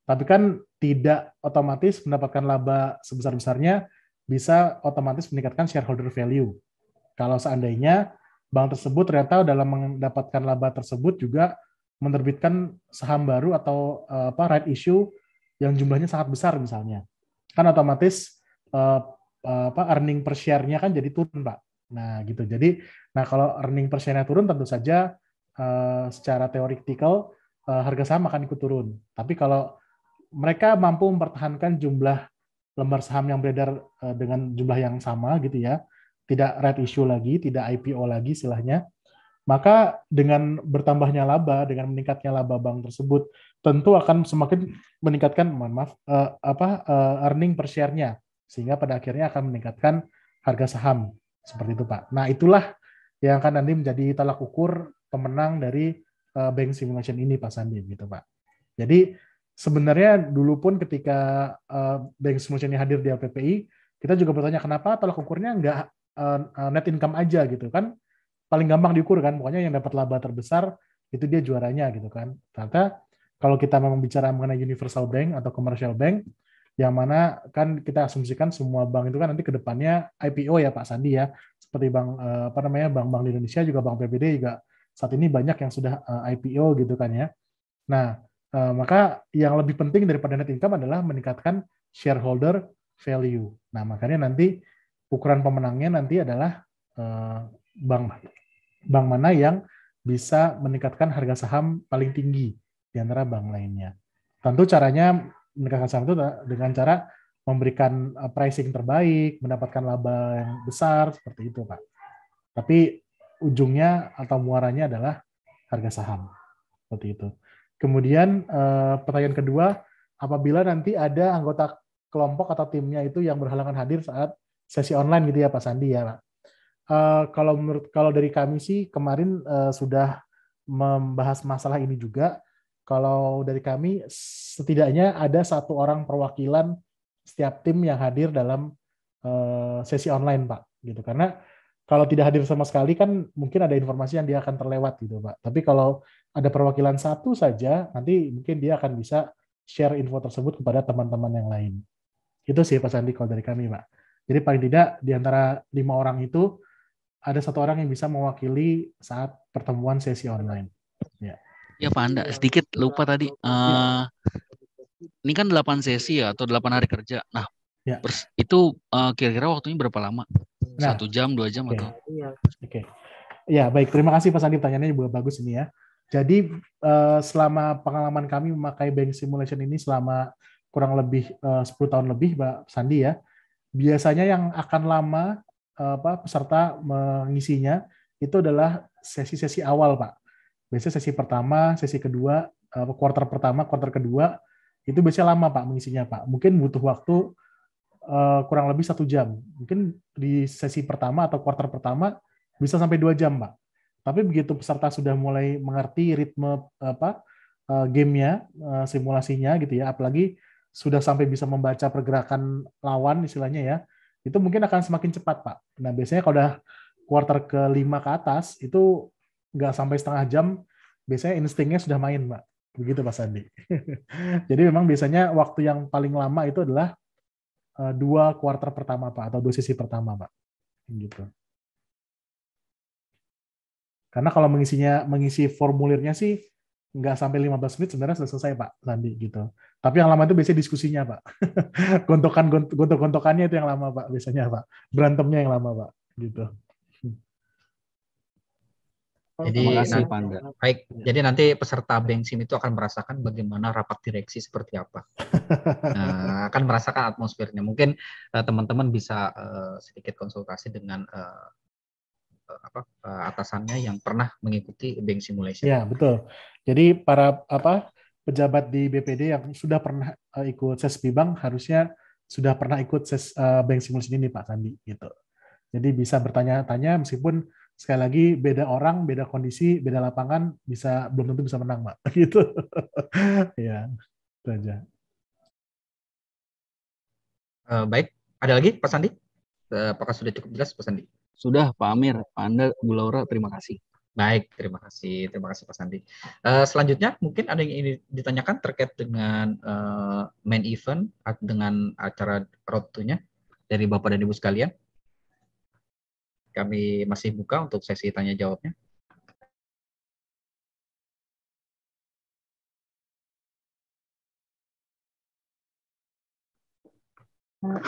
Tapi kan tidak otomatis mendapatkan laba sebesar-besarnya bisa otomatis meningkatkan shareholder value. Kalau seandainya bank tersebut ternyata dalam mendapatkan laba tersebut juga menerbitkan saham baru atau right issue yang jumlahnya sangat besar misalnya, kan otomatis earning per share-nya kan jadi turun Pak. Nah gitu. Jadi, kalau earning per share-nya turun tentu saja secara teoretikal harga saham akan ikut turun. Tapi kalau mereka mampu mempertahankan jumlah lembar saham yang beredar dengan jumlah yang sama gitu ya, tidak right issue lagi, tidak IPO lagi istilahnya, maka dengan bertambahnya laba, dengan meningkatnya laba bank tersebut, tentu akan semakin meningkatkan, earning per share-nya, sehingga pada akhirnya akan meningkatkan harga saham, seperti itu Pak. Nah itulah yang akan nanti menjadi tolak ukur pemenang dari Bank Simulation ini Pak Sandi, gitu Pak. Jadi sebenarnya dulu pun ketika Bank Simulation ini hadir di LPPI, kita juga bertanya kenapa tolak ukurnya nggak net income aja gitu kan, paling gampang diukur kan, pokoknya yang dapat laba terbesar itu dia juaranya gitu kan. Ternyata kalau kita memang bicara mengenai universal bank atau commercial bank, yang mana kan kita asumsikan semua bank itu kan nanti ke depannya IPO ya Pak Sandi ya, seperti bank bank-bank di Indonesia juga, Bank BPD juga saat ini banyak yang sudah IPO gitu kan ya. Nah, maka yang lebih penting daripada net income adalah meningkatkan shareholder value. Nah, makanya nanti ukuran pemenangnya nanti adalah bank mana yang bisa meningkatkan harga saham paling tinggi di antara bank lainnya. Tentu caranya meningkatkan saham itu dengan cara memberikan pricing terbaik, mendapatkan laba yang besar, seperti itu, Pak. Tapi ujungnya atau muaranya adalah harga saham, seperti itu. Kemudian pertanyaan kedua, apabila nanti ada anggota kelompok atau timnya itu yang berhalangan hadir saat sesi online gitu ya Pak Sandi ya Pak. Kalau dari kami sih kemarin sudah membahas masalah ini juga. Kalau dari kami setidaknya ada 1 orang perwakilan setiap tim yang hadir dalam sesi online Pak, gitu. Karena kalau tidak hadir sama sekali kan mungkin ada informasi yang dia akan terlewat gitu Pak. Tapi kalau ada perwakilan 1 saja, nanti mungkin dia akan bisa share info tersebut kepada teman-teman yang lain. Itu sih Pak Sandi kalau dari kami Pak. Jadi paling tidak di antara 5 orang itu ada 1 orang yang bisa mewakili saat pertemuan sesi online. Ya. Ya Pak Anda, sedikit lupa tadi. Ini kan 8 sesi ya, atau 8 hari kerja. Nah, ya. Itu kira-kira waktunya berapa lama? Nah, 1 jam, 2 jam atau? Oke. Ya, baik. Terima kasih Pak Sandi, pertanyaannya juga bagus ini ya. Jadi selama pengalaman kami memakai bank simulation ini selama kurang lebih 10 tahun lebih Pak Sandi ya, biasanya yang akan lama peserta mengisinya itu adalah sesi-sesi awal Pak. Biasanya sesi pertama, sesi kedua, quarter pertama, quarter kedua, itu biasanya lama Pak mengisinya Pak. Mungkin butuh waktu kurang lebih 1 jam. Mungkin di sesi pertama atau quarter pertama bisa sampai 2 jam Pak. Tapi begitu peserta sudah mulai mengerti ritme gamenya, simulasinya gitu ya, apalagi sudah sampai bisa membaca pergerakan lawan istilahnya ya, itu mungkin akan semakin cepat Pak. Nah biasanya kalau udah quarter ke-5 ke atas, itu nggak sampai setengah jam, biasanya instingnya sudah main Pak. Begitu Pak Sandi. Jadi memang biasanya waktu yang paling lama itu adalah 2 quarter pertama Pak, atau 2 sesi pertama Pak. Gitu. Karena kalau mengisi formulirnya sih nggak sampai 15 menit sebenarnya sudah selesai Pak Sandi gitu. Tapi yang lama itu biasanya diskusinya Pak. Gontok-gontokannya itu yang lama Pak biasanya Pak. Berantemnya yang lama Pak gitu. Jadi kasih, baik. Jadi nanti peserta bank sim itu akan merasakan bagaimana rapat direksi seperti apa. Nah, akan merasakan atmosfernya. Mungkin teman-teman bisa sedikit konsultasi dengan atasannya yang pernah mengikuti bank simulation. Ya, betul. Jadi para pejabat di BPD yang sudah pernah ikut SESBI Bank harusnya sudah pernah ikut bank simulation ini Pak Sandi gitu. Jadi bisa bertanya-tanya meskipun sekali lagi beda orang, beda kondisi, beda lapangan belum tentu bisa menang Pak gitu. Ya, itu aja. Baik, ada lagi Pak Sandi? Apakah sudah cukup jelas Pak Sandi? Sudah Pak Amir, Pak Anda, Bu Laura, terima kasih. Baik, terima kasih Pak Sandi. Selanjutnya mungkin ada yang ingin ditanyakan terkait dengan main event dengan acara Road to-nya dari Bapak dan Ibu sekalian. Kami masih buka untuk sesi tanya jawabnya.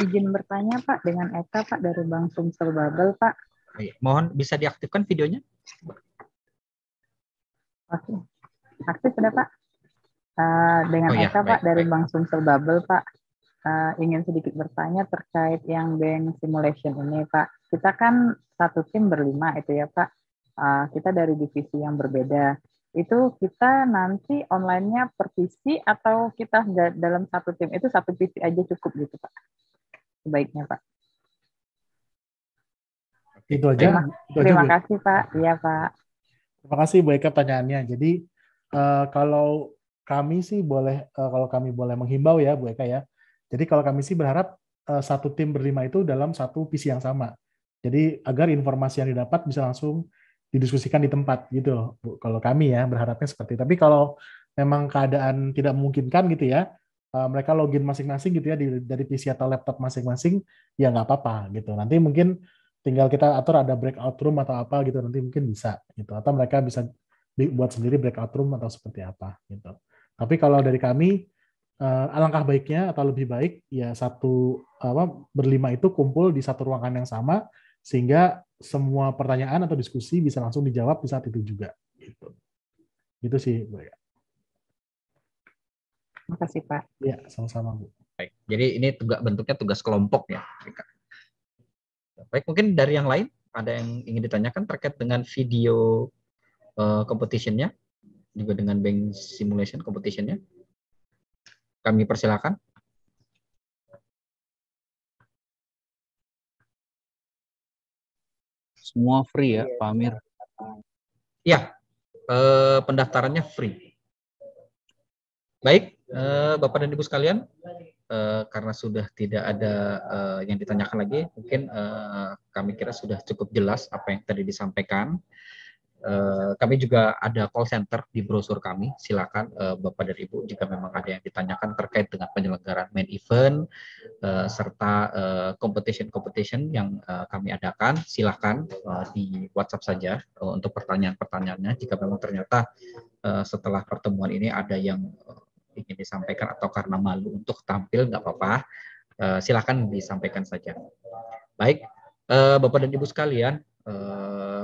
Izin bertanya Pak dengan Eka Pak dari Bank Sumsel Babel Pak. Mohon bisa diaktifkan videonya. Oke, aktif sudah Pak. Dengan Eka Pak dari Bank Sumsel Babel Pak. Ingin sedikit bertanya terkait yang bank simulation ini Pak. Kita kan satu tim berlima itu ya Pak. Kita dari divisi yang berbeda. Itu kita nanti online-nya per PC atau kita dalam satu tim itu satu PC aja cukup gitu Pak? Sebaiknya Pak. Itu aja. Terima kasih Pak. Iya Pak. Terima kasih Bu Eka pertanyaannya. Jadi kalau kami sih boleh, kalau kami boleh menghimbau ya Bu Eka ya. Jadi kalau kami sih berharap satu tim berlima itu dalam satu PC yang sama. Jadi agar informasi yang didapat bisa langsung didiskusikan di tempat gitu. Bu. Kalau kami ya berharapnya seperti itu. Tapi kalau memang keadaan tidak memungkinkan gitu ya, mereka login masing-masing gitu ya dari PC atau laptop masing-masing, ya nggak apa-apa gitu. Nanti mungkin tinggal kita atur ada breakout room atau apa gitu, nanti mungkin bisa gitu. Atau mereka bisa buat sendiri breakout room atau seperti apa gitu. Tapi kalau dari kami, alangkah baiknya atau lebih baik ya berlima itu kumpul di satu ruangan yang sama sehingga semua pertanyaan atau diskusi bisa langsung dijawab di saat itu juga gitu. Gitu sih, Bu ya. Makasih Pak. Ya, sama-sama Bu. Baik, jadi ini bentuknya tugas kelompok ya. Baik, mungkin dari yang lain ada yang ingin ditanyakan terkait dengan video competition-nya, juga dengan bank simulation competition-nya. Kami persilakan. Semua free ya, Pak Amir? Ya, pendaftarannya free. Baik, Bapak dan Ibu sekalian, karena sudah tidak ada yang ditanyakan lagi, mungkin kami kira sudah cukup jelas apa yang tadi disampaikan. Kami juga ada call center di brosur kami. Silakan Bapak dan Ibu jika memang ada yang ditanyakan terkait dengan penyelenggaraan main event serta competition yang kami adakan, silakan di WhatsApp saja untuk pertanyaan-pertanyaannya. Jika memang ternyata setelah pertemuan ini ada yang ingin disampaikan atau karena malu untuk tampil, nggak apa-apa, silakan disampaikan saja. Baik, Bapak dan Ibu sekalian,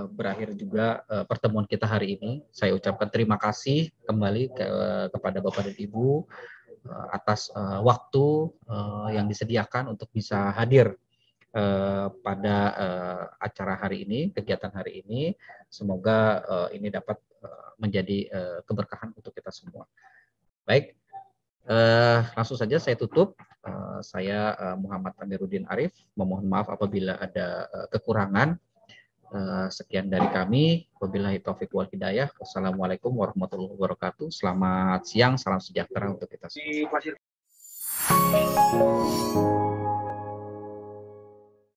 berakhir juga pertemuan kita hari ini. Saya ucapkan terima kasih kembali kepada Bapak dan Ibu atas waktu yang disediakan untuk bisa hadir pada acara hari ini, kegiatan hari ini. Semoga ini dapat menjadi keberkahan untuk kita semua. Baik, langsung saja saya tutup. Saya Muhammad Amiruddin Arif, memohon maaf apabila ada kekurangan. Sekian dari kami. Wabillahi taufiq wal hidayah. Wassalamualaikum warahmatullahi wabarakatuh. Selamat siang, salam sejahtera untuk kita semua.